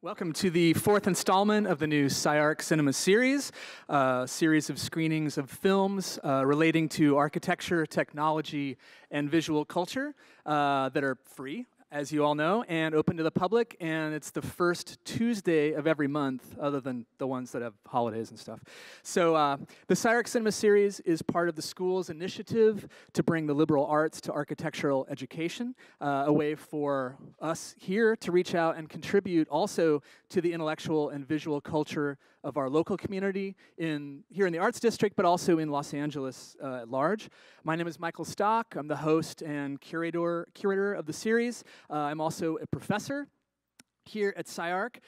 Welcome to the fourth installment of the new SCI-Arc Cinema Series, a series of screenings of films relating to architecture, technology, and visual culture that are free, as you all know, and open to the public, and it's the first Tuesday of every month, other than the ones that have holidays and stuff. So the SCI-Arc Cinema Series is part of the school's initiative to bring the liberal arts to architectural education, a way for us here to reach out and contribute also to the intellectual and visual culture of our local community here in the Arts District, but also in Los Angeles at large. My name is Michael Stock. I'm the host and curator of the series. I'm also a professor here at SCI-Arc,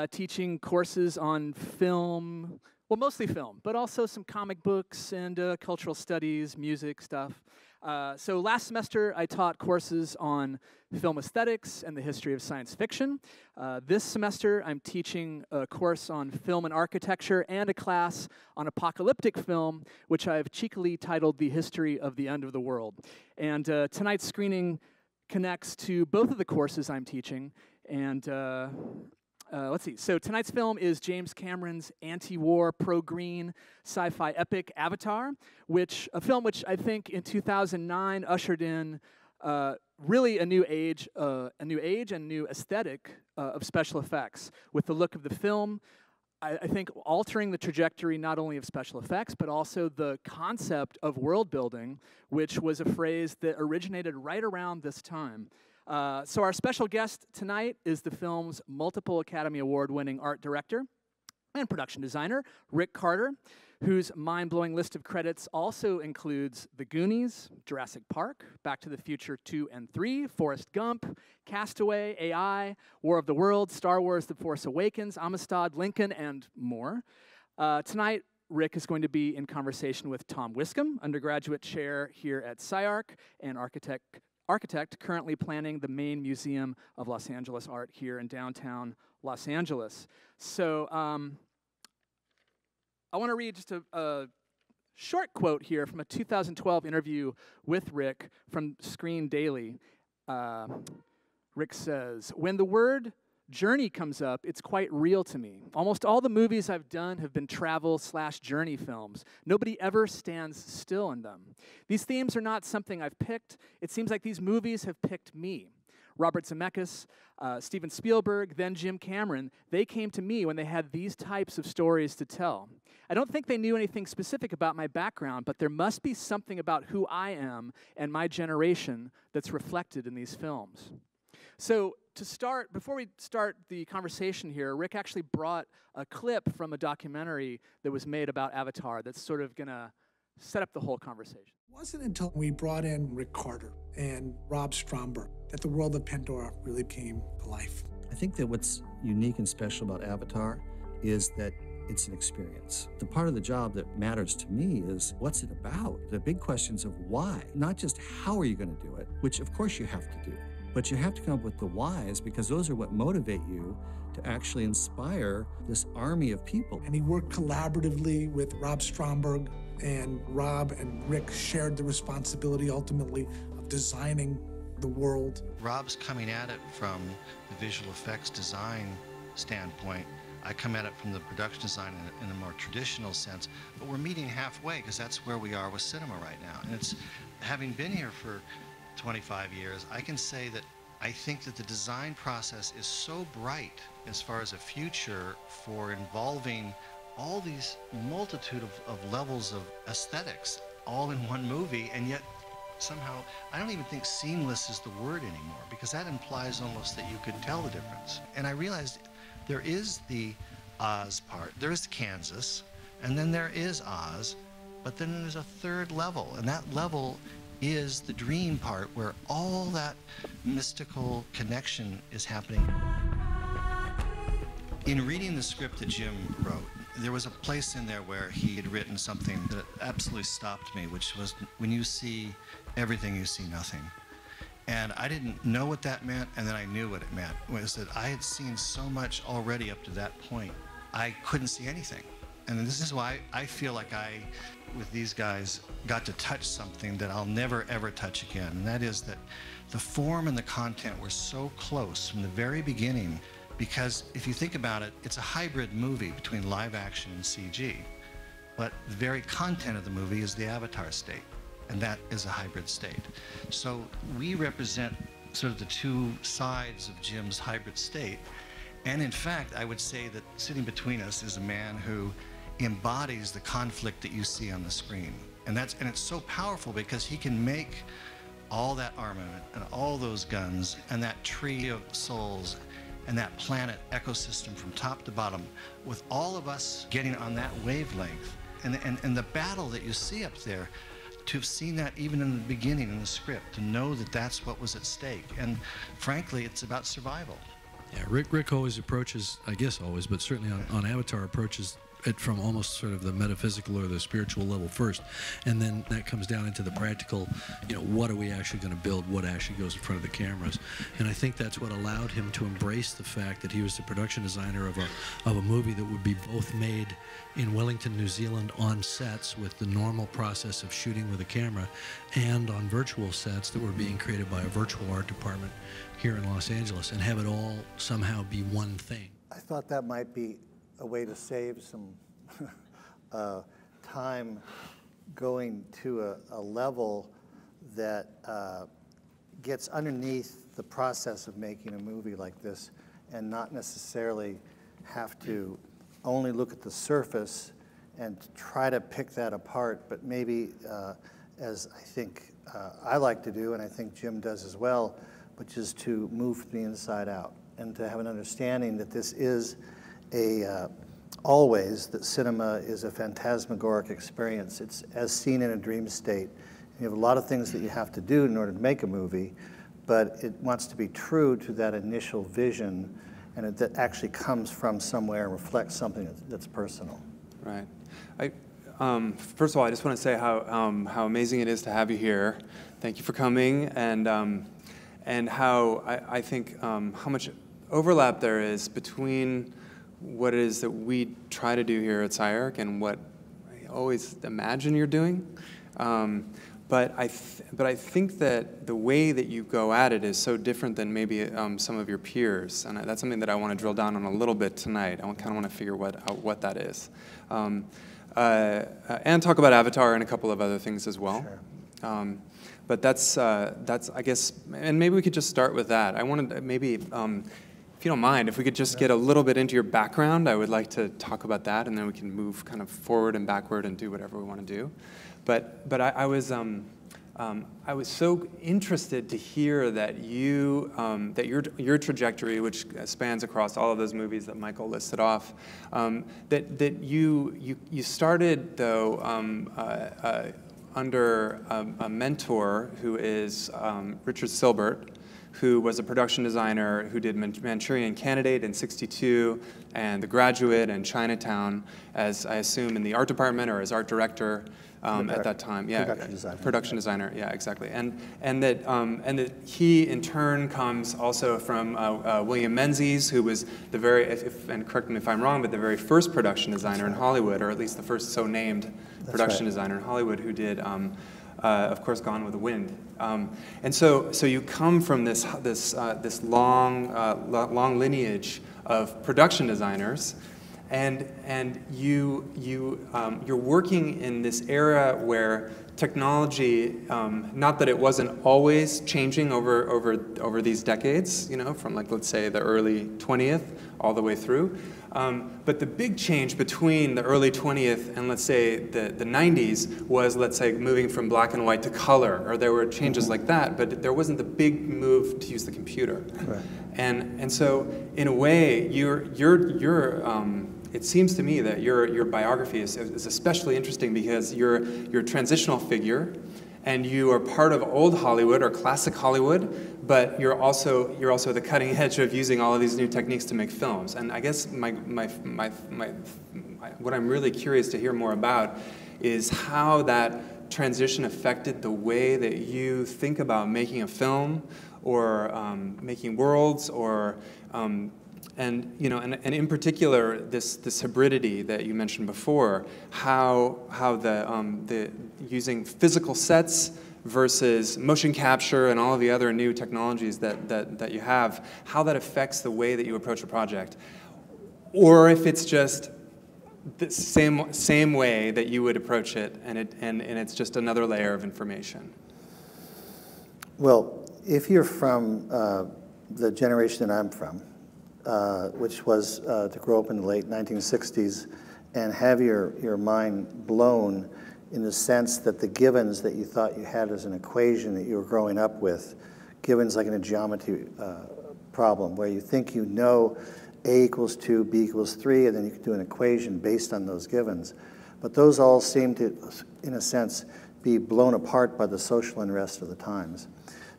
teaching courses on film, well, mostly film, but also some comic books and cultural studies, music stuff. So last semester, I taught courses on film aesthetics and the history of science fiction. This semester, I'm teaching a course on film and architecture and a class on apocalyptic film, which I've cheekily titled The History of the End of the World. And tonight's screening connects to both of the courses I'm teaching. And let's see. So tonight's film is James Cameron's anti-war, pro-green sci-fi epic Avatar, a film which I think in 2009 ushered in really a new age and new aesthetic of special effects. With the look of the film, I think altering the trajectory not only of special effects, but also the concept of world building, which was a phrase that originated right around this time. So our special guest tonight is the film's multiple Academy Award-winning art director and production designer, Rick Carter, whose mind-blowing list of credits also includes The Goonies, Jurassic Park, Back to the Future 2 and 3, Forrest Gump, Castaway, AI, War of the Worlds, Star Wars The Force Awakens, Amistad, Lincoln, and more. Tonight, Rick is going to be in conversation with Tom Wiscombe, undergraduate chair here at SCI-Arc and architect currently planning the main Museum of Los Angeles art here in downtown Los Angeles. So I want to read just a short quote here from a 2012 interview with Rick from Screen Daily. Rick says, "When the word journey comes up, it's quite real to me. Almost all the movies I've done have been travel/journey films. Nobody ever stands still in them. These themes are not something I've picked. It seems like these movies have picked me. Robert Zemeckis, Steven Spielberg, then Jim Cameron, they came to me when they had these types of stories to tell. I don't think they knew anything specific about my background, but there must be something about who I am and my generation that's reflected in these films." So before we start the conversation here, Rick actually brought a clip from a documentary that was made about Avatar that's sort of gonna set up the whole conversation. It wasn't until we brought in Rick Carter and Rob Stromberg that the world of Pandora really came to life. I think that what's unique and special about Avatar is that it's an experience. The part of the job that matters to me is what's it about? The big questions of why, not just how are you going to do it, which of course you have to do, but you have to come up with the whys because those are what motivate you to actually inspire this army of people. And he worked collaboratively with Rob Stromberg, and Rob and Rick shared the responsibility ultimately of designing the world. Rob's coming at it from the visual effects design standpoint. I come at it from the production design in a more traditional sense, but we're meeting halfway because that's where we are with cinema right now. And it's, having been here for 25 years, I can say that I think that the design process is so bright as far as a future for involving all these multitude of levels of aesthetics all in one movie, and yet somehow, I don't even think seamless is the word anymore, because that implies almost that you could tell the difference. And I realized there is the Oz part, there is Kansas, and then there is Oz, but then there's a third level, and that level is the dream part where all that mystical connection is happening. In reading the script that Jim wrote, there was a place in there where he had written something that absolutely stopped me, which was, when you see everything, you see nothing. And I didn't know what that meant, and then I knew what it meant. It was that I had seen so much already up to that point, I couldn't see anything. And this is why I feel like I, with these guys, got to touch something that I'll never, ever touch again. And that is that the form and the content were so close from the very beginning Because if you think about it, it's a hybrid movie between live action and CG. But the very content of the movie is the avatar state, and that is a hybrid state. So we represent sort of the two sides of Jim's hybrid state. And in fact, I would say that sitting between us is a man who embodies the conflict that you see on the screen. And it's so powerful because he can make all that armament and all those guns and that tree of souls and that planet ecosystem from top to bottom, with all of us getting on that wavelength. And the battle that you see up there, to have seen that even in the beginning in the script, to know that that's what was at stake. And frankly, it's about survival. Yeah, Rick always approaches, I guess always, but certainly on Avatar, approaches it from almost sort of the metaphysical or the spiritual level first, and then that comes down into the practical, you know, what are we actually going to build, what actually goes in front of the cameras. And I think that's what allowed him to embrace the fact that he was the production designer of a movie that would be both made in Wellington, New Zealand on sets with the normal process of shooting with a camera, and on virtual sets that were being created by a virtual art department here in Los Angeles, and have it all somehow be one thing. I thought that might be a way to save some time going to a level that gets underneath the process of making a movie like this, and not necessarily have to only look at the surface and try to pick that apart, but maybe, as I think I like to do, and I think Jim does as well, which is to move from the inside out and to have an understanding that this is always that cinema is a phantasmagoric experience. It's as seen in a dream state. You have a lot of things that you have to do in order to make a movie, but it wants to be true to that initial vision, and that actually comes from somewhere and reflects something that's personal. Right. First of all, I just want to say how amazing it is to have you here. Thank you for coming, and how I think how much overlap there is between what it is that we try to do here at SCI-Arc and what I always imagine you're doing. But I think that the way that you go at it is so different than maybe some of your peers, and that's something that I want to drill down on a little bit tonight. I kind of want to figure out what that is, and talk about Avatar and a couple of other things as well. Sure. But that's I guess, and maybe we could just start with that. I wanted to maybe, if you don't mind, if we could just get a little bit into your background, I would like to talk about that, and then we can move kind of forward and backward and do whatever we want to do. But I was so interested to hear that that your trajectory, which spans across all of those movies that Michael listed off, that you started though under a mentor who is Richard Silbert, who was a production designer who did Manchurian Candidate in '62 and The Graduate and Chinatown, as I assume in the art department or as art director at that time. Yeah, production designer. Yeah, exactly. And that he in turn comes also from William Menzies, who was the very, and correct me if I'm wrong, but the very first production designer in Hollywood, or at least the first so named production designer in Hollywood, who did. Of course, Gone with the Wind, and so you come from this long lineage of production designers, and you're working in this era where technology, not that it wasn't always changing over these decades, you know, from like let's say the early 20th all the way through. But the big change between the early 20th and let's say the 90s was, let's say, moving from black and white to color, or there were changes like that, but there wasn't the big move to use the computer. Right. And so in a way, it seems to me that your biography is especially interesting because you're a transitional figure, and you are part of old Hollywood or classic Hollywood, but you're also the cutting edge of using all of these new techniques to make films. And I guess what I'm really curious to hear more about is how that transition affected the way that you think about making a film, or making worlds, or and you know, and in particular, this hybridity that you mentioned before, how the using physical sets versus motion capture and all of the other new technologies that you have, how that affects the way that you approach a project. Or if it's just the same way that you would approach it, and it's just another layer of information. Well, if you're from the generation that I'm from, which was to grow up in the late 1960s and have your mind blown in the sense that the givens that you thought you had as an equation that you were growing up with, givens like in a geometry problem, where you think you know A equals 2, B equals 3, and then you can do an equation based on those givens. But those all seem to, in a sense, be blown apart by the social unrest of the times.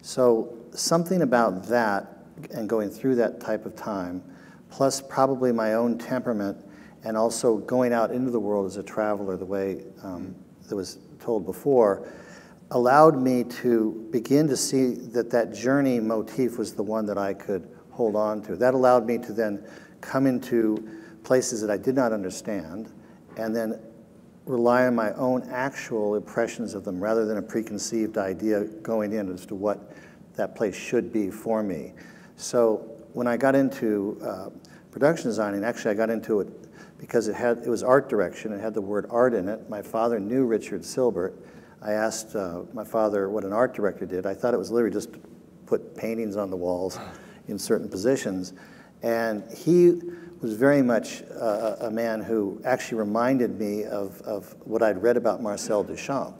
So something about that and going through that type of time, plus probably my own temperament and also going out into the world as a traveler the way that was told before, allowed me to begin to see that that journey motif was the one that I could hold on to. That allowed me to then come into places that I did not understand and then rely on my own actual impressions of them rather than a preconceived idea going in as to what that place should be for me. So when I got into production designing, actually I got into it because it was art direction. It had the word art in it. My father knew Richard Silbert. I asked my father what an art director did. I thought it was literally just put paintings on the walls in certain positions. And he was very much a man who actually reminded me of what I'd read about Marcel Duchamp,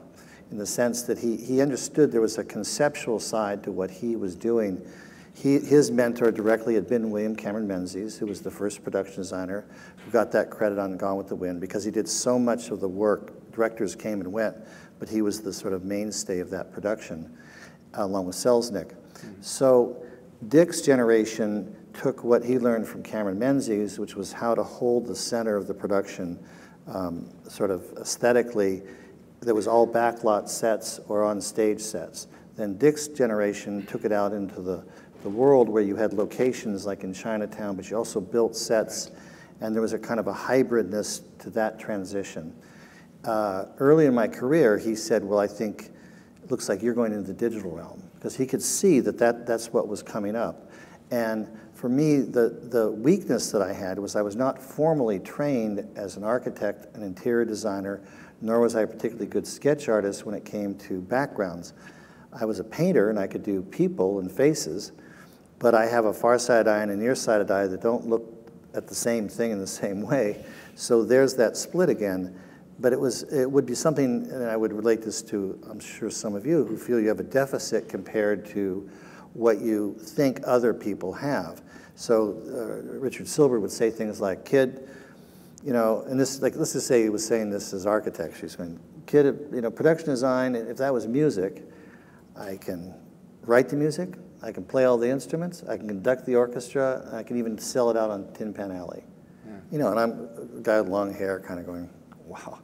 in the sense that he understood there was a conceptual side to what he was doing. His mentor directly had been William Cameron Menzies, who was the first production designer who got that credit on Gone with the Wind, because he did so much of the work. Directors came and went, but he was the sort of mainstay of that production, along with Selznick. So Dick's generation took what he learned from Cameron Menzies, which was how to hold the center of the production sort of aesthetically, that was all backlot sets or on stage sets. Then Dick's generation took it out into the world where you had locations like in Chinatown, but you also built sets, and there was a kind of a hybridness to that transition. Early in my career, he said, well, I think it looks like you're going into the digital realm, because he could see that's what was coming up. And for me, the weakness that I had was I was not formally trained as an architect, an interior designer, nor was I a particularly good sketch artist when it came to backgrounds. I was a painter and I could do people and faces, but I have a far-sighted eye and a near-sighted eye that don't look at the same thing in the same way. So there's that split again. But it would be something, and I would relate this to, I'm sure, some of you who feel you have a deficit compared to what you think other people have. So Richard Silbert would say things like, kid, you know, and this, like, let's just say he was saying this as architecture. He's going, kid, you know, production design, if that was music, I can write the music, I can play all the instruments, I can conduct the orchestra, and I can even sell it out on Tin Pan Alley. Yeah. You know, and I'm a guy with long hair kind of going, wow,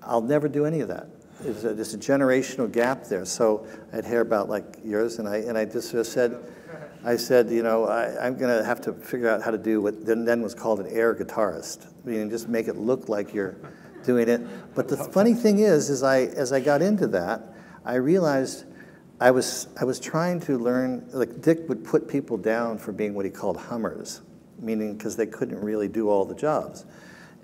I'll never do any of that. There's a generational gap there. So I had hair about like yours, and I just sort of said, you know, I'm going to have to figure out how to do what then was called an air guitarist. I mean, just make it look like you're doing it. But the funny thing is as I got into that, I realized I was trying to learn, like Dick would put people down for being what he called hummers, meaning because they couldn't really do all the jobs.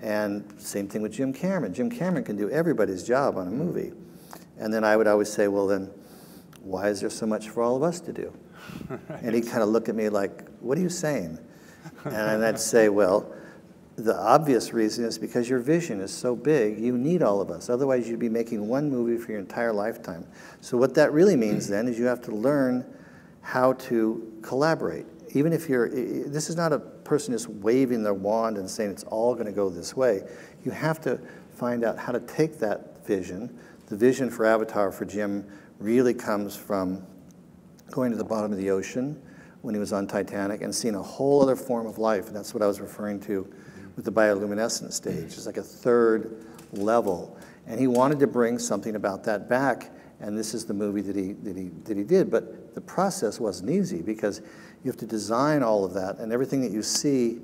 And same thing with Jim Cameron. Jim Cameron can do everybody's job on a movie. And then I would always say, well then, why is there so much for all of us to do? Right. And he'd kind of look at me like, what are you saying? And I'd say, well, the obvious reason is because your vision is so big, you need all of us. Otherwise, you'd be making one movie for your entire lifetime. So what that really means then is you have to learn how to collaborate. Even if this is not a person just waving their wand and saying it's all going to go this way. You have to find out how to take that vision. The vision for Avatar for Jim really comes from going to the bottom of the ocean when he was on Titanic and seeing a whole other form of life, and that's what I was referring to with the bioluminescent stage. It's like a third level, and he wanted to bring something about that back, and this is the movie that he did. But the process wasn't easy because you have to design all of that, and everything that you see,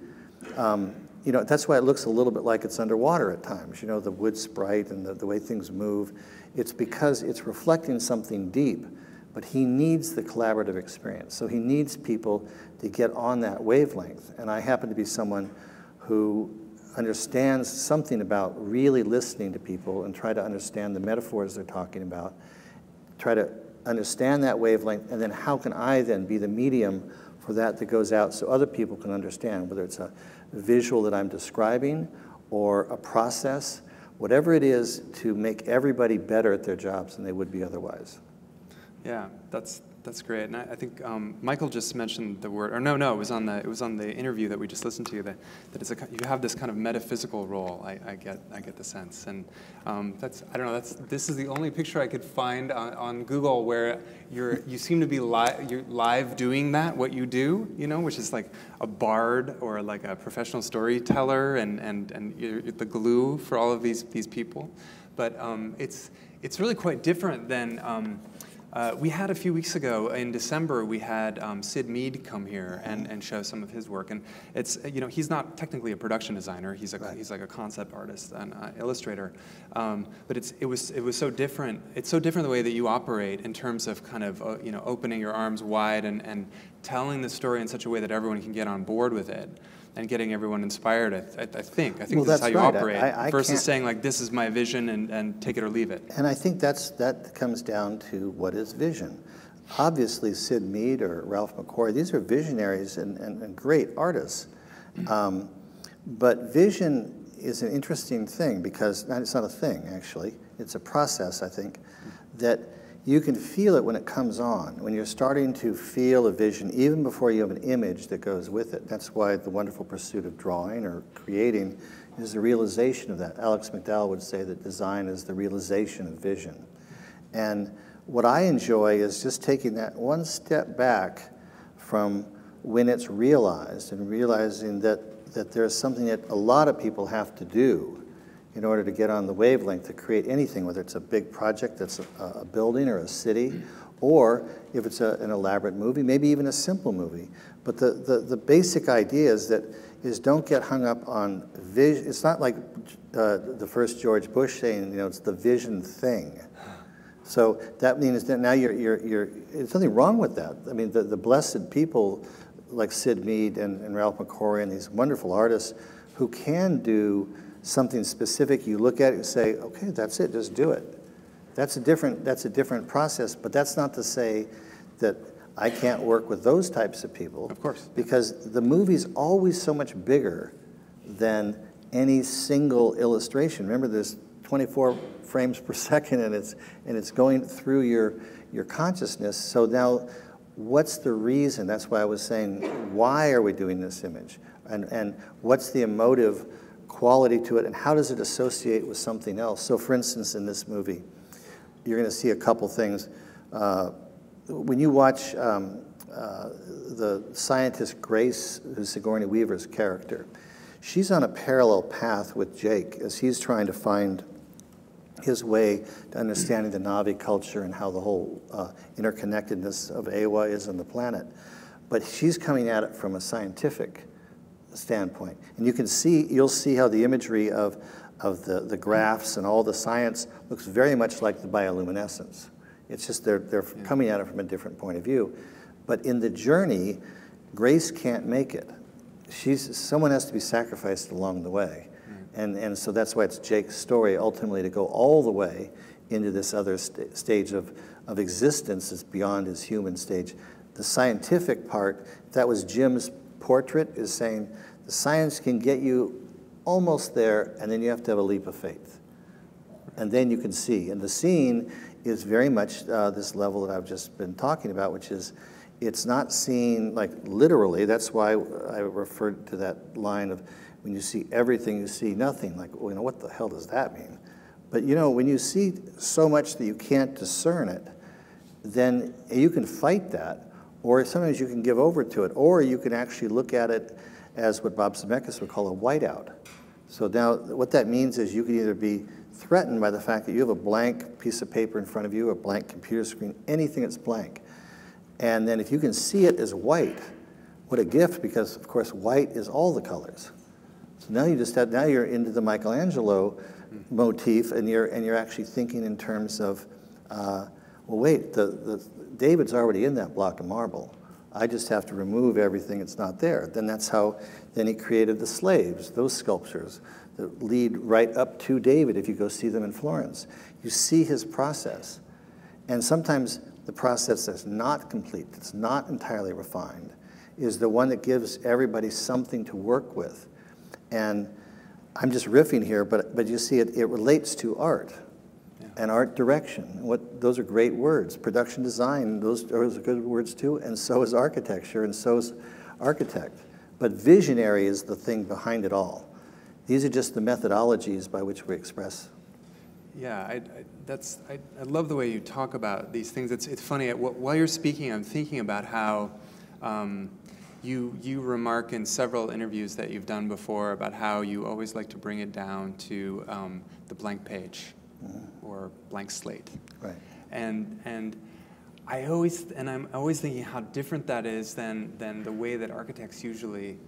you you know, that's why it looks a little bit like it's underwater at times, you know, the wood sprite and the way things move. It's because it's reflecting something deep, but he needs the collaborative experience. So he needs people to get on that wavelength. And I happen to be someone who understands something about really listening to people and try to understand the metaphors they're talking about, try to understand that wavelength, and then how can I then be the medium for that goes out so other people can understand, whether it's a visual that I'm describing or a process, whatever it is to make everybody better at their jobs than they would be otherwise. Yeah, that's great. And I think Michael just mentioned the word, or no, it was on the interview that we just listened to, that it's you have this kind of metaphysical role. I get the sense, and this is the only picture I could find on Google where you seem to be live doing that, what you do, you know, which is like a bard or like a professional storyteller, and you're the glue for all of these people. But it's really quite different than. We had a few weeks ago in December, we had Sid Mead come here and show some of his work, and it's, you know, he's not technically a production designer. He's like a concept artist and illustrator, but it was so different. It's so different the way that you operate in terms of kind of you know, opening your arms wide and telling the story in such a way that everyone can get on board with it. And getting everyone inspired, I think well, this is how you right. operate, versus saying like, this is my vision and take it or leave it. And I think that comes down to what is vision. Obviously, Sid Mead or Ralph McQuarrie, these are visionaries and great artists. But vision is an interesting thing because, it's not a thing actually, it's a process, I think, that you can feel it when it comes on, when you're starting to feel a vision, even before you have an image that goes with it. That's why the wonderful pursuit of drawing or creating is the realization of that. Alex McDowell would say that design is the realization of vision. And what I enjoy is just taking that one step back from when it's realized and realizing that there's something that a lot of people have to do in order to get on the wavelength to create anything, whether it's a big project that's a building or a city, or if it's an elaborate movie, maybe even a simple movie. But the basic idea is don't get hung up on vision. It's not like the first George Bush saying, you know, it's the vision thing. So that means that now there's nothing wrong with that. I mean, the blessed people like Sid Mead and Ralph McQuarrie and these wonderful artists who can do something specific, you look at it and say, okay, that's it, just do it. That's a different process, but that's not to say that I can't work with those types of people. Of course. Because the movie's always so much bigger than any single illustration. Remember, there's 24 frames per second and it's going through your consciousness. So now, what's the reason? That's why I was saying, why are we doing this image? And what's the emotive quality to it, and how does it associate with something else? So for instance, in this movie, you're going to see a couple things. When you watch the scientist Grace, who's Sigourney Weaver's character, she's on a parallel path with Jake as he's trying to find his way to understanding the Na'vi culture and how the whole interconnectedness of Awa is on the planet. But she's coming at it from a scientific standpoint. And you'll see how the imagery of the graphs and all the science looks very much like the bioluminescence. It's just they're coming at it from a different point of view. But in the journey, Grace can't make it. Someone has to be sacrificed along the way. And so that's why it's Jake's story ultimately to go all the way into this other stage of existence that's beyond his human stage. The scientific part, that was Jim's portrait, is saying the science can get you almost there, and then you have to have a leap of faith. And then you can see. And the scene is very much this level that I've just been talking about, which is it's not seen like literally. That's why I referred to that line of when you see everything, you see nothing. Like, well, you know, what the hell does that mean? But you know, when you see so much that you can't discern it, then you can fight that, or sometimes you can give over to it, or you can actually look at it as what Bob Zemeckis would call a whiteout. So now what that means is you can either be threatened by the fact that you have a blank piece of paper in front of you, a blank computer screen, anything that's blank. And then if you can see it as white, what a gift, because of course white is all the colors. So now you just have, now you're into the Michelangelo motif, and you're actually thinking in terms of, well, wait, David's already in that block of marble. I just have to remove everything that's not there. Then that's how, then he created the slaves, those sculptures that lead right up to David if you go see them in Florence. You see his process. And sometimes the process that's not complete, that's not entirely refined, is the one that gives everybody something to work with. And I'm just riffing here, but you see it relates to art. And art direction. Those are great words. Production design, those are good words too, and so is architecture, and so is architect. But visionary is the thing behind it all. These are just the methodologies by which we express. Yeah, I love the way you talk about these things. It's funny, while you're speaking, I'm thinking about how you remark in several interviews that you've done before about how you always like to bring it down to the blank page. Or blank slate, right? And I'm always thinking how different that is than the way that architects usually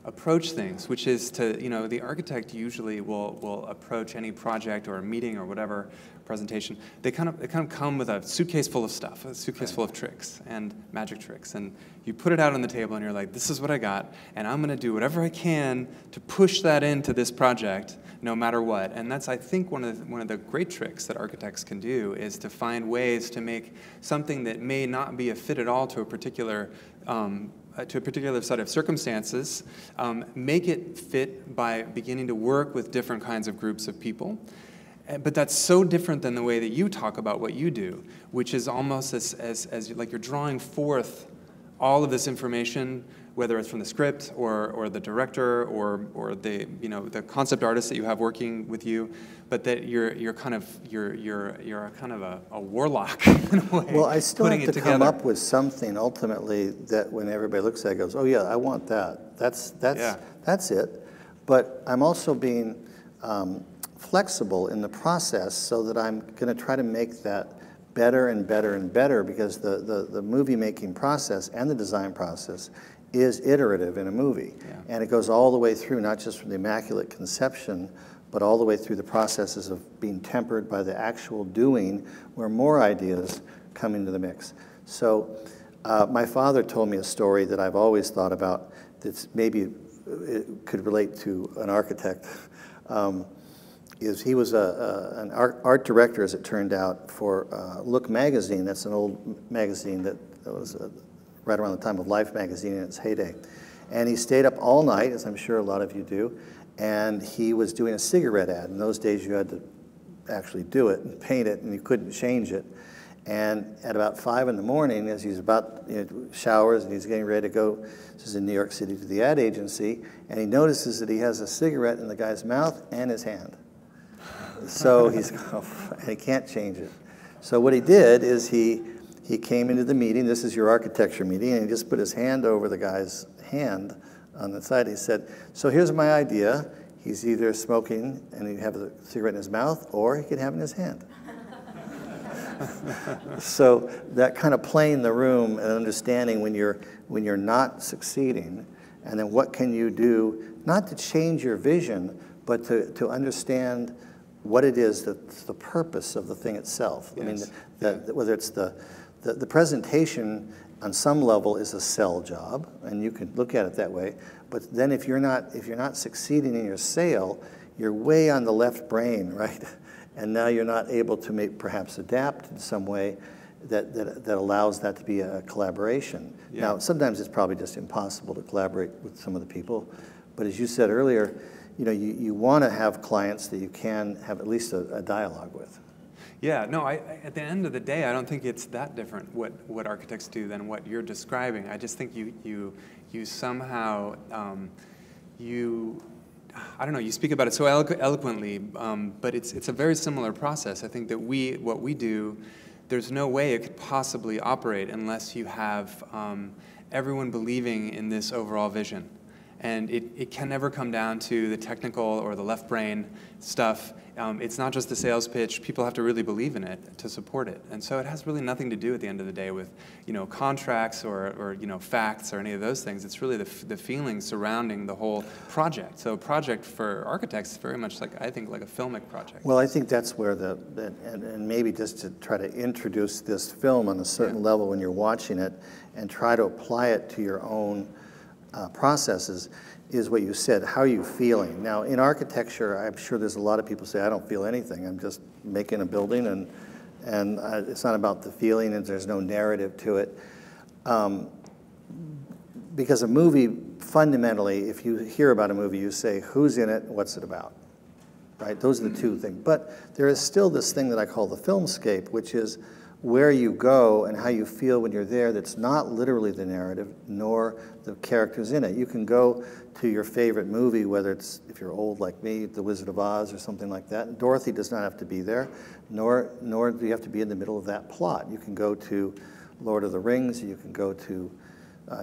approach things, which is to, the architect usually will approach any project or a meeting or whatever presentation. They kind of come with a suitcase full of stuff, a suitcase full of tricks and magic tricks, and you put it out on the table and you're like, this is what I got, and I'm going to do whatever I can to push that into this project, no matter what. And that's, I think, one of the great tricks that architects can do is to find ways to make something that may not be a fit at all to a particular set of circumstances, make it fit by beginning to work with different kinds of groups of people. But that's so different than the way that you talk about what you do, which is almost as like you're drawing forth all of this information, whether it's from the script or the director or the the concept artist that you have working with you, but that you're kind of a warlock in a way. Well, I still have to come up with something ultimately that when everybody looks at it goes, oh yeah, I want that. That's it. But I'm also being flexible in the process so that I'm going to try to make that better and better and better, because the movie making process and the design process is iterative in a movie. Yeah. And it goes all the way through, not just from the immaculate conception, but all the way through the processes of being tempered by the actual doing, where more ideas come into the mix. So my father told me a story that I've always thought about that's maybe it could relate to an architect. He was an art director, as it turned out, for Look magazine. That's an old magazine that was right around the time of Life magazine in its heyday. And he stayed up all night, as I'm sure a lot of you do, and he was doing a cigarette ad. In those days, you had to actually do it and paint it, and you couldn't change it. And at about 5 in the morning, as he's about showers and he's getting ready to go, this is in New York City, to the ad agency, and he notices that he has a cigarette in the guy's mouth and his hand. So and he can't change it. So what he did is he came into the meeting. This is your architecture meeting, and he just put his hand over the guy's hand on the side. He said, so here's my idea. He's either smoking and he'd have a cigarette in his mouth, or he could have it in his hand. So that kind of playing the room and understanding when you're not succeeding, and then what can you do, not to change your vision, but to understand what it is that's the purpose of the thing itself. Yes. I mean, whether it's the presentation on some level is a sell job, and you can look at it that way. But then if you're not succeeding in your sale, you're way on the left brain, right? And now you're not able to perhaps adapt in some way that allows that to be a collaboration. Yeah. Now, sometimes it's probably just impossible to collaborate with some of the people, but as you said earlier, you want to have clients that you can have at least a dialogue with. Yeah, no, at the end of the day, I don't think it's that different what architects do than what you're describing. I just think you somehow, I don't know, you speak about it so eloquently, but it's a very similar process. I think that what we do, there's no way it could possibly operate unless you have everyone believing in this overall vision. And it can never come down to the technical or the left brain stuff. It's not just the sales pitch. People have to really believe in it to support it. And so it has really nothing to do at the end of the day with, contracts or facts or any of those things. It's really the feelings surrounding the whole project. So a project for architects is very much I think like a filmic project. Well, I think that's where and maybe just to try to introduce this film on a certain level when you're watching it and try to apply it to your own processes is what you said. How are you feeling? Now, in architecture, I'm sure there's a lot of people say, I don't feel anything. I'm just making a building, and it's not about the feeling, and there's no narrative to it. Because a movie, fundamentally, if you hear about a movie, you say, who's in it, what's it about? Right? Those are the two things. But there is still this thing that I call the film scape, which is where you go and how you feel when you're there. That's not literally the narrative, nor the characters in it. You can go to your favorite movie, whether it's, if you're old like me, The Wizard of Oz or something like that. Dorothy does not have to be there, nor do you have to be in the middle of that plot. You can go to Lord of the Rings, you can go to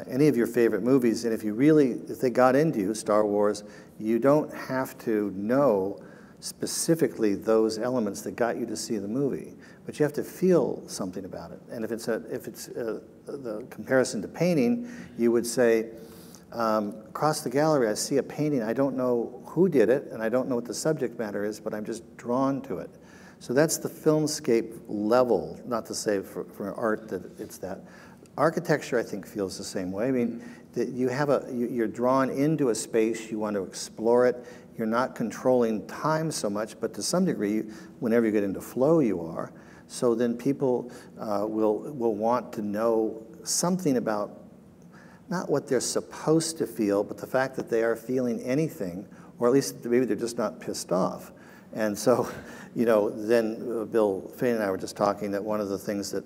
any of your favorite movies, and if they got into you, Star Wars, you don't have to know specifically those elements that got you to see the movie, but you have to feel something about it. And if it's the comparison to painting, you would say, across the gallery, I see a painting. I don't know who did it, and I don't know what the subject matter is, but I'm just drawn to it. So that's the filmscape level. Not to say for art that it's that. Architecture, I think, feels the same way. I mean, that you're drawn into a space. You want to explore it. You're not controlling time so much, but to some degree, whenever you get into flow, you are. So then people will want to know something about not what they're supposed to feel, but the fact that they are feeling anything, or at least maybe they're just not pissed off. And so, then Bill Fain and I were just talking that one of the things that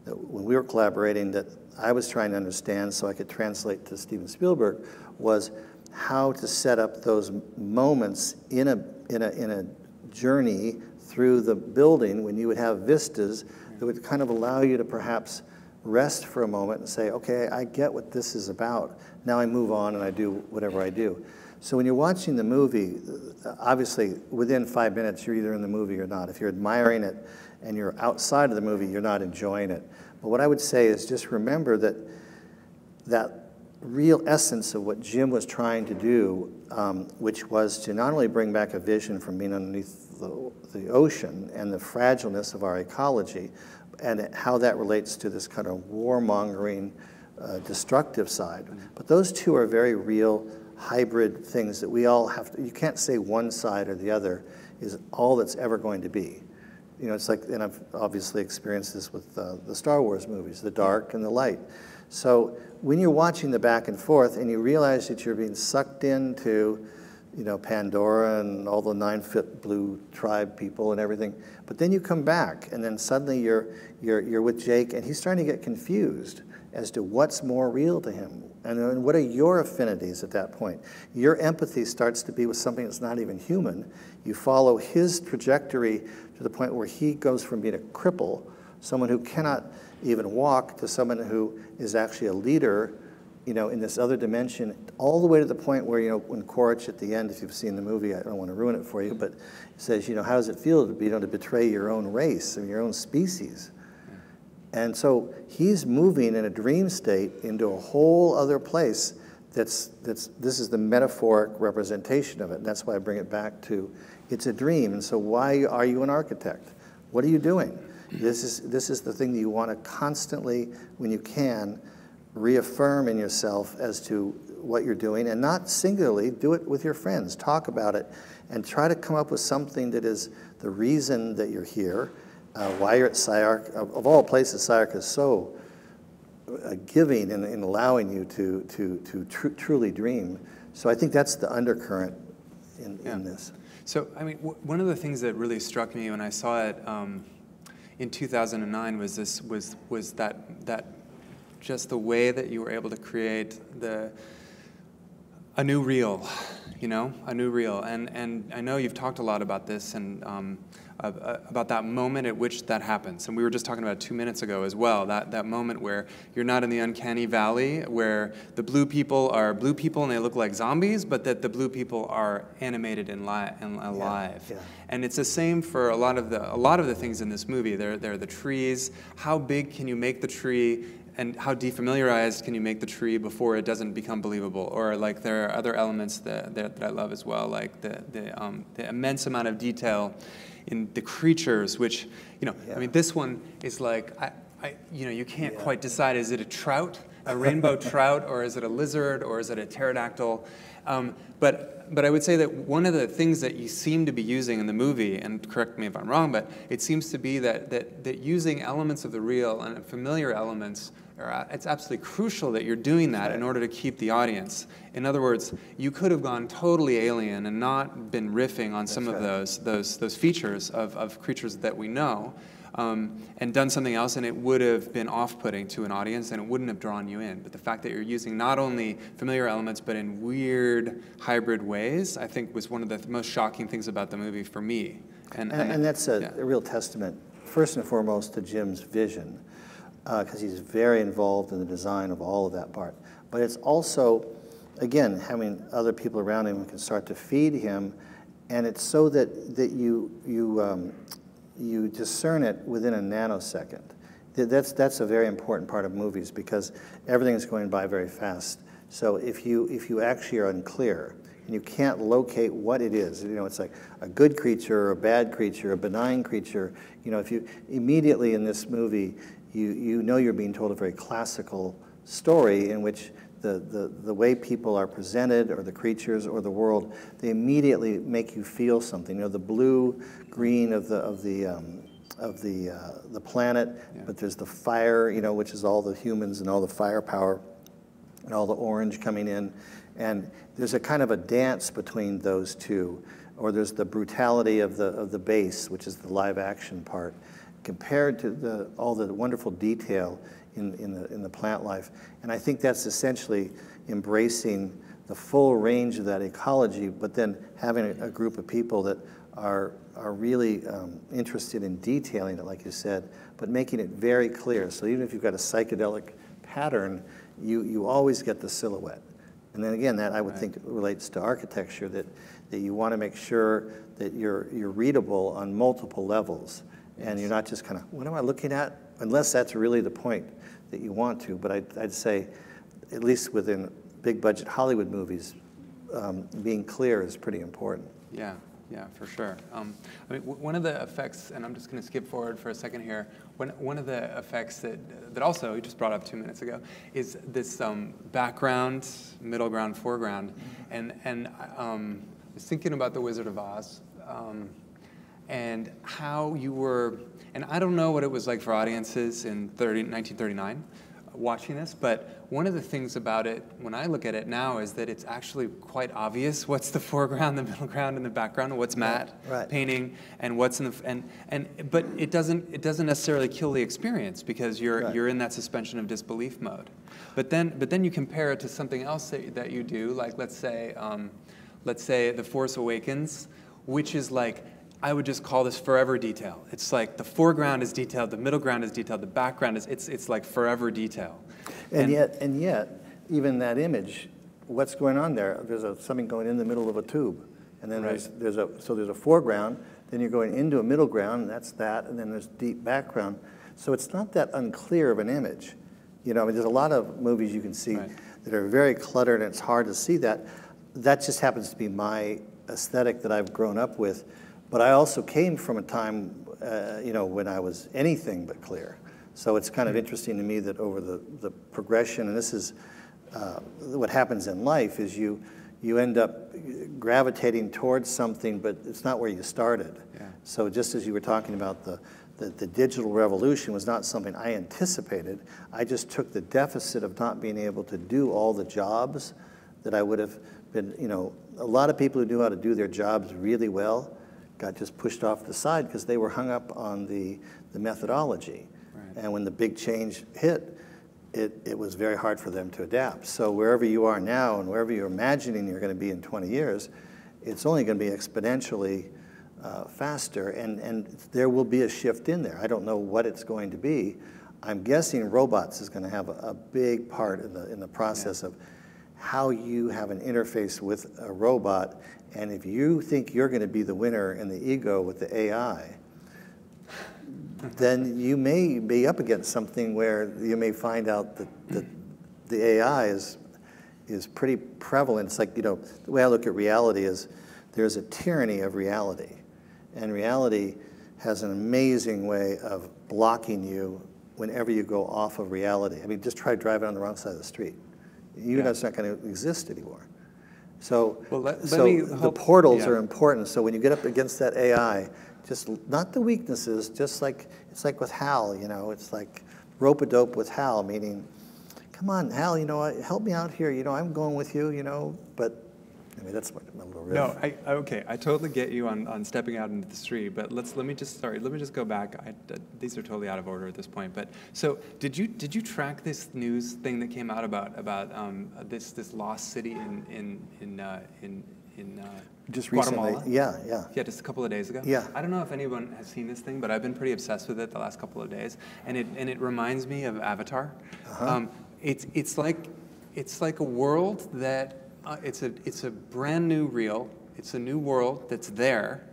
when we were collaborating that I was trying to understand so I could translate to Steven Spielberg was how to set up those moments in a journey through the building when you would have vistas that would kind of allow you to perhaps rest for a moment and say, okay, I get what this is about. Now I move on and I do whatever I do. So when you're watching the movie, obviously within 5 minutes you're either in the movie or not. If you're admiring it and you're outside of the movie, you're not enjoying it. But what I would say is just remember that real essence of what Jim was trying to do, which was to not only bring back a vision from being underneath the ocean and the fragileness of our ecology, and how that relates to this kind of warmongering, destructive side. But those two are very real hybrid things that we all have to, you can't say one side or the other is all that's ever going to be. It's like, and I've obviously experienced this with the Star Wars movies, the dark and the light. So when you're watching the back and forth and you realize that you're being sucked into, Pandora and all the 9-foot blue tribe people and everything, but then you come back and then suddenly you're with Jake and he's starting to get confused as to what's more real to him and what are your affinities at that point. Your empathy starts to be with something that's not even human. You follow his trajectory to the point where he goes from being a cripple, someone who cannot even walk, to someone who is actually a leader, in this other dimension, all the way to the point where, when Quaritch at the end, if you've seen the movie, I don't want to ruin it for you, but it says, how does it feel to be, to betray your own race and your own species? And so he's moving in a dream state into a whole other place this is the metaphoric representation of it. And that's why I bring it back to, it's a dream. And so why are you an architect? What are you doing? This is the thing that you want to constantly, when you can, reaffirm in yourself as to what you're doing, and not singularly, do it with your friends. Talk about it and try to come up with something that is the reason that you're here, why you're at SCI-Arc. Of all places, SCI-Arc is so giving in allowing you to truly dream. So I think that's the undercurrent in this. So, I mean, one of the things that really struck me when I saw it in 2009 was that just the way that you were able to create a new reel, a new reel. And I know you've talked a lot about this, and about that moment at which that happens. And we were just talking about it 2 minutes ago as well, that moment where you're not in the uncanny valley, where the blue people are blue people and they look like zombies, but that the blue people are animated and alive. Yeah. And it's the same for a lot of the things in this movie. They're the trees. How big can you make the tree? And how defamiliarized can you make the tree before it doesn't become believable? Or like there are other elements that I love as well, like the immense amount of detail in the creatures, which, I mean, this one is like, you can't quite decide, is it a trout, a rainbow trout, or is it a lizard, or is it a pterodactyl? But I would say that one of the things that you seem to be using in the movie, and correct me if I'm wrong, but it seems to be that using elements of the real and familiar elements, it's absolutely crucial that you're doing that in order to keep the audience. In other words, you could have gone totally alien and not been riffing on some of those features of creatures that we know, and done something else, and it would have been off-putting to an audience, and it wouldn't have drawn you in. But the fact that you're using not only familiar elements, but in weird, hybrid ways, I think was one of the most shocking things about the movie for me. And that's a real testament, first and foremost, to Jim's vision, because he's very involved in the design of all of that part. But it's also, again, having other people around him who can start to feed him, and it's so that you discern it within a nanosecond. That's a very important part of movies, because everything is going by very fast. So if you actually are unclear and you can't locate what it is, it's like a good creature or a bad creature, a benign creature. If you immediately in this movie, you know you're being told a very classical story in which the way people are presented, or the creatures, or the world, they immediately make you feel something. The blue, green of the planet, but there's the fire, which is all the humans and all the firepower, and all the orange coming in, and there's a kind of a dance between those two. Or there's the brutality of the base, which is the live action part, compared to all the wonderful detail in the plant life. And I think that's essentially embracing the full range of that ecology, but then having a group of people that are really interested in detailing it, like you said, but making it very clear. So even if you've got a psychedelic pattern, you always get the silhouette. And then again, that I would think relates to architecture, that you want to make sure that you're readable on multiple levels. And you're not just kind of, what am I looking at? Unless that's really the point that you want to. But I'd say, at least within big budget Hollywood movies, being clear is pretty important. Yeah, for sure. I mean, one of the effects, and I'm just going to skip forward for a second here, one of the effects that also you just brought up 2 minutes ago is this background, middle ground, foreground. And I was thinking about The Wizard of Oz, and how you were, and I don't know what it was like for audiences in 1939 watching this, but one of the things about it, when I look at it now, is that it's actually quite obvious what's the foreground, the middle ground, and the background, and what's matte painting, and what's in the, but it doesn't necessarily kill the experience, because you're in that suspension of disbelief mode. But then you compare it to something else that you do, like let's say The Force Awakens, which is like, I would just call this forever detail. It's like the foreground is detailed, the middle ground is detailed, the background is, it's like forever detail. And yet, even that image, what's going on there? There's something going in the middle of a tube. And then there's a foreground, then you're going into a middle ground, and that's that, and then there's deep background. So it's not that unclear of an image. I mean, there's a lot of movies you can see that are very cluttered, and it's hard to see that. That just happens to be my aesthetic that I've grown up with. But I also came from a time, when I was anything but clear. So it's kind of interesting to me that over the progression, and this is what happens in life, is you end up gravitating towards something, but it's not where you started. Yeah. So just as you were talking about the digital revolution was not something I anticipated. I just took the deficit of not being able to do all the jobs that I would have been, a lot of people who knew how to do their jobs really well got just pushed off the side because they were hung up on the methodology. Right. And when the big change hit, it was very hard for them to adapt. So wherever you are now and wherever you're imagining you're going to be in 20 years, it's only going to be exponentially faster, and there will be a shift in there. I don't know what it's going to be. I'm guessing robots is going to have a big part in the process of how you have an interface with a robot, and if you think you're going to be the winner in the ego with the AI, then you may be up against something where you may find out that the AI is pretty prevalent. It's like, the way I look at reality is there's a tyranny of reality. And reality has an amazing way of blocking you whenever you go off of reality. I mean, just try driving on the wrong side of the street. You know it's not going to exist anymore. So, the portals are important. So when you get up against that AI, just not the weaknesses, just like, it's like with Hal, it's like rope-a-dope with Hal, meaning, come on, Hal, help me out here, I'm going with you, but I mean, that's my little riff. No, okay, I totally get you on stepping out into the street, but let me just go back. These are totally out of order at this point. But so, did you track this news thing that came out about this lost city in just Guatemala? Recently, yeah, just a couple of days ago. Yeah, I don't know if anyone has seen this thing, but I've been pretty obsessed with it the last couple of days, and it reminds me of Avatar. It's like a world that. It's a brand new reel. It's a new world that's there,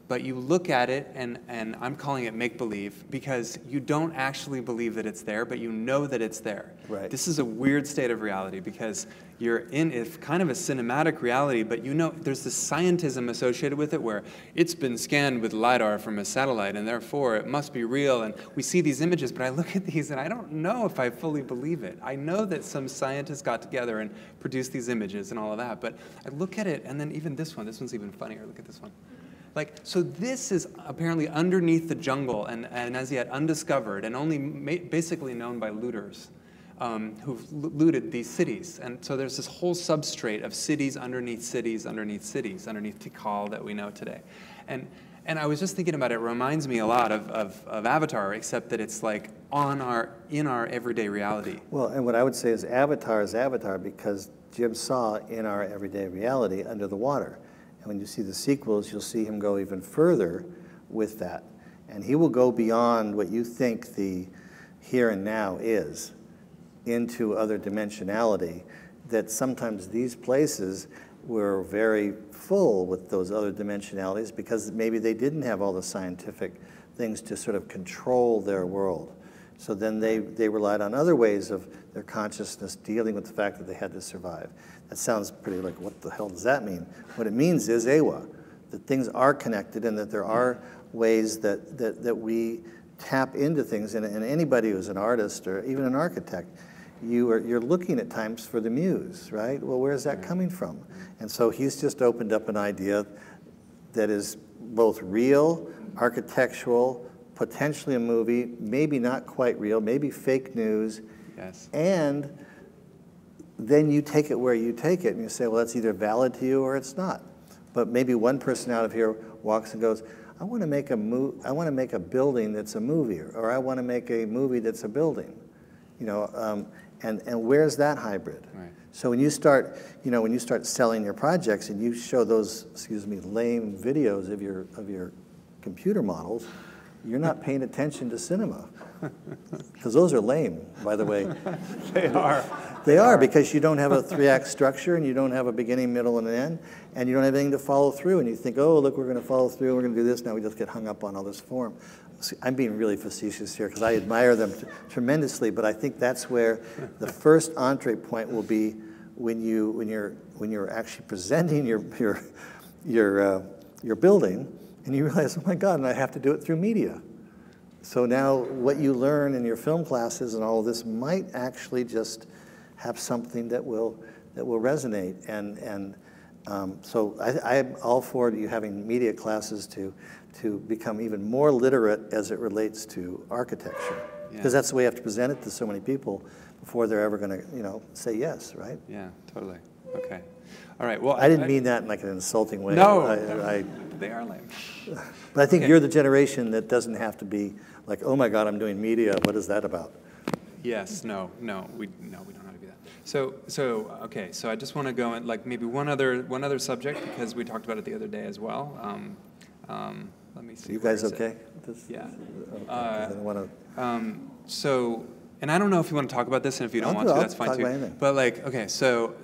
but you look at it, and I'm calling it make-believe, because you don't actually believe that it's there, but you know that it's there. Right. This is a weird state of reality, because you're in it's kind of a cinematic reality, but there's this scientism associated with it where it's been scanned with LiDAR from a satellite, and therefore it must be real, and we see these images, but I look at these and I don't know if I fully believe it. I know that some scientists got together and produced these images and all of that, but I look at it, and then even this one's even funnier. Look at this one. So this is apparently underneath the jungle and as yet undiscovered and only basically known by looters who've looted these cities. And so there's this whole substrate of cities underneath cities, underneath Tikal that we know today. And I was just thinking about it. It reminds me a lot of Avatar, except that it's like in our everyday reality. Well, and what I would say is Avatar because Jim saw in our everyday reality under the water. And when you see the sequels, you'll see him go even further with that. And he will go beyond what you think the here and now is into other dimensionality, that sometimes these places were very full with those other dimensionalities because maybe they didn't have all the scientific things to sort of control their world. So then they relied on other ways of their consciousness dealing with the fact that they had to survive. That sounds pretty like, what the hell does that mean? What it means is Ewa, that things are connected and that there are ways that we tap into things. And anybody who's an artist or even an architect, you're looking at times for the muse, right? Well, where's that coming from? And so he's just opened up an idea that is both real, architectural, potentially a movie, maybe not quite real, maybe fake news. Yes. And then you take it where you take it, and you say, well, that's either valid to you or it's not. But maybe one person out of here walks and goes, I want to make a building that's a movie, or I want to make a movie that's a building, and where's that hybrid? Right. So when you start selling your projects and you show those, lame videos of your computer models, you're not paying attention to cinema. Because those are lame, by the way. They are. They are, because you don't have a 3-act structure, and you don't have a beginning, middle, and an end, and you don't have anything to follow through, and you think, oh, look, we're going to follow through, we're going to do this, now we just get hung up on all this form. I'm being really facetious here, because I admire them tremendously, but I think that's where the first entree point will be when you're actually presenting your building, and you realize, oh my God, and I have to do it through media. So now what you learn in your film classes and all of this might actually just have something that will resonate. And so I'm all for you having media classes to become even more literate as it relates to architecture. Because that's the way you have to present it to so many people before they're ever going to say yes, right? Yeah, totally. Okay. All right. Well, I didn't mean that in like an insulting way. No, they are lame. But I think you're the generation that doesn't have to be like, oh my God, I'm doing media. What is that about? Yes. No. We don't know how to do that. So okay. So I just want to go in like maybe one other subject, because we talked about it the other day as well. Let me see. You guys where is it? okay? This, Yeah. I don't want to. So, and I don't know if you want to talk about this, and if you don't want to, that's fine talk too. about anything. But like, okay, so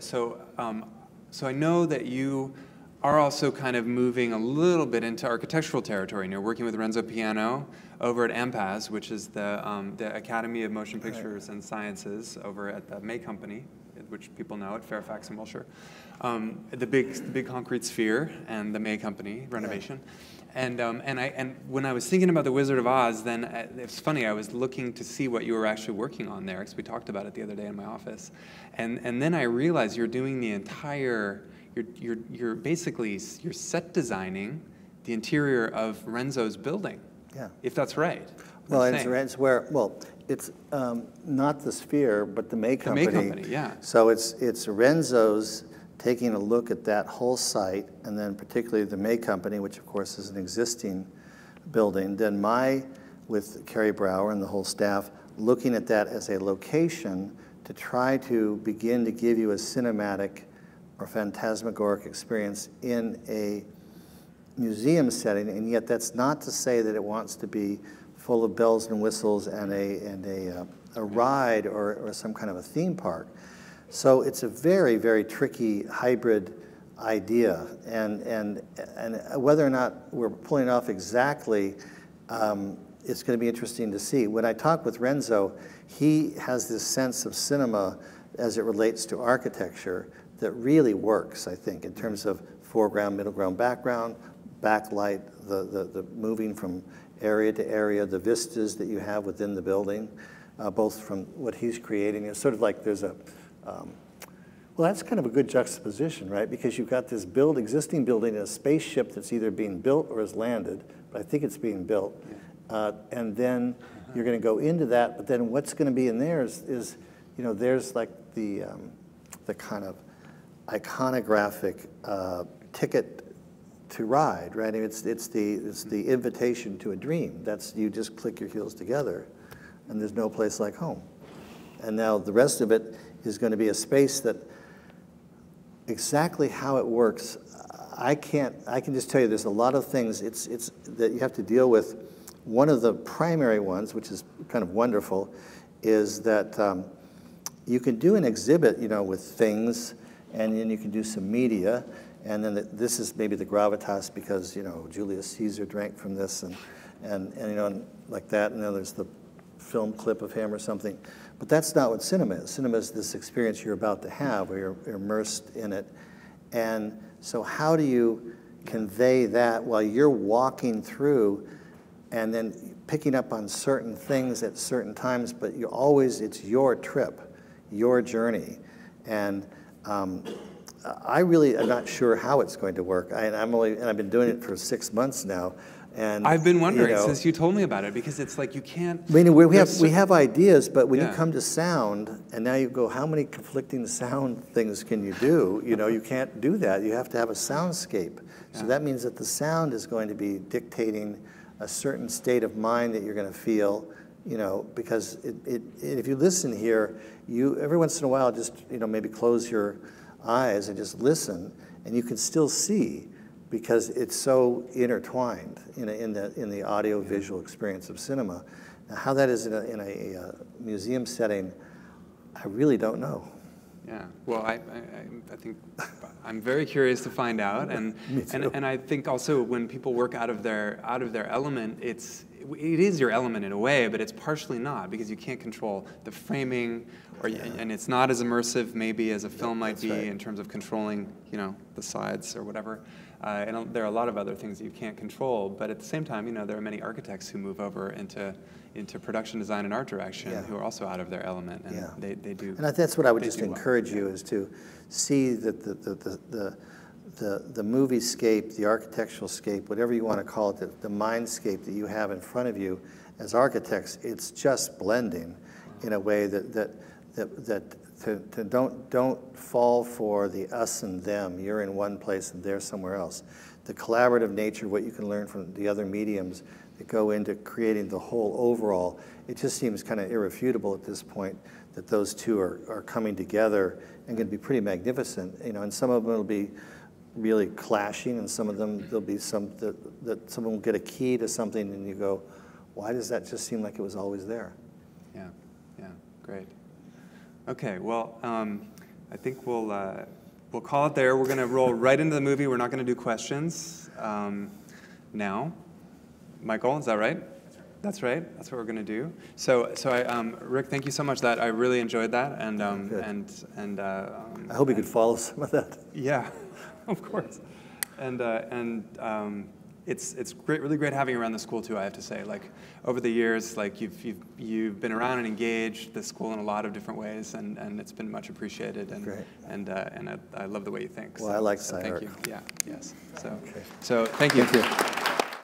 I know that you are also kind of moving a little bit into architectural territory, and you're working with Renzo Piano over at AMPAS, which is the Academy of Motion Pictures and Sciences over at the May Company, which people know at Fairfax and Wilshire. The big concrete sphere and the May Company renovation. And when I was thinking about The Wizard of Oz, then it's funny, I was looking to see what you were actually working on there, because we talked about it the other day in my office. And then I realized you're doing the entire, you're basically, you're set designing the interior of Renzo's building. Yeah. If that's right. Well, it's where, well, it's not the Sphere, but the May Company. The May Company, yeah. So it's Renzo's taking a look at that whole site, and then particularly the May Company, which of course is an existing building, then with Carrie Brower and the whole staff, looking at that as a location to try to begin to give you a cinematic or phantasmagoric experience in a museum setting, and yet that's not to say that it wants to be full of bells and whistles and a ride or some kind of a theme park. So it's a very, very tricky hybrid idea, and whether or not we're pulling it off exactly, it's going to be interesting to see. When I talk with Renzo, he has this sense of cinema as it relates to architecture that really works, I think, in terms of foreground, middle ground, background, backlight, the moving from area to area, the vistas that you have within the building, both from what he's creating. It's sort of like there's a, well, that's kind of a good juxtaposition, right? Because you've got this existing building in a spaceship that's either being built or has landed, but I think it's being built. Yeah. And then you're going to go into that, but then what's going to be in there is you know, there's like the kind of iconographic ticket to ride, right? It's the invitation to a dream. That's, you just click your heels together, and there's no place like home. And now the rest of it is going to be a space that exactly how it works, I can just tell you there's a lot of things it's that you have to deal with. One of the primary ones, which is kind of wonderful, is that you can do an exhibit, you know, with things, and then you can do some media, and then this is maybe the gravitas because, you know, Julius Caesar drank from this, and you know, like that, and then there's the film clip of him or something. But that's not what cinema is. Cinema is this experience you're about to have, where you're immersed in it. And so how do you convey that while you're walking through and then picking up on certain things at certain times, but you always, it's your trip, your journey. And I really am not sure how it's going to work. I've been doing it for 6 months now. And I've been wondering, you know, since you told me about it, because it's like you can't. I mean, we have ideas, but when you come to sound, and now you go, how many conflicting sound things can you do? You know, you can't do that. You have to have a soundscape. So that means that the sound is going to be dictating a certain state of mind that you're going to feel. You know, because if you listen here, every once in a while just, you know, maybe close your eyes and just listen, and you can still see, because it's so intertwined in the audio-visual experience of cinema. Now, how that is in a museum setting, I really don't know. Yeah, well, I think I'm very curious to find out, and I think also when people work out of their element, it is your element in a way, but it's partially not, because you can't control the framing, and it's not as immersive maybe as a film might be in terms of controlling, you know, the sides or whatever. And there are a lot of other things that you can't control, but at the same time, you know, there are many architects who move over into production design and art direction who are also out of their element, and they do. And that's what I would just encourage you, is to see that the movie scape, the architectural scape, whatever you want to call it, the mindscape that you have in front of you as architects, it's just blending in a way that don't fall for the us and them. You're in one place and they're somewhere else. The collaborative nature, what you can learn from the other mediums that go into creating the whole overall, it just seems kind of irrefutable at this point that those two are coming together and going to be pretty magnificent. You know, and some of them will be really clashing, and some of them, there'll be some that someone will get a key to something and you go, why does that just seem like it was always there? Yeah, yeah, great. Okay, well, I think we'll call it there. We're going to roll right into the movie. We're not going to do questions now. Michael, is that right? That's right. That's what we're going to do. So Rick, thank you so much. I really enjoyed that, and I hope you could follow some of that. Yeah, of course. And it's great, really great having you around the school too. I have to say, like over the years, like you've been around and engaged the school in a lot of different ways, and it's been much appreciated. And great. And I love the way you think. Well, I like so thank SCI-Arc. you. Yeah. Yes. Okay. So thank you. Thank you.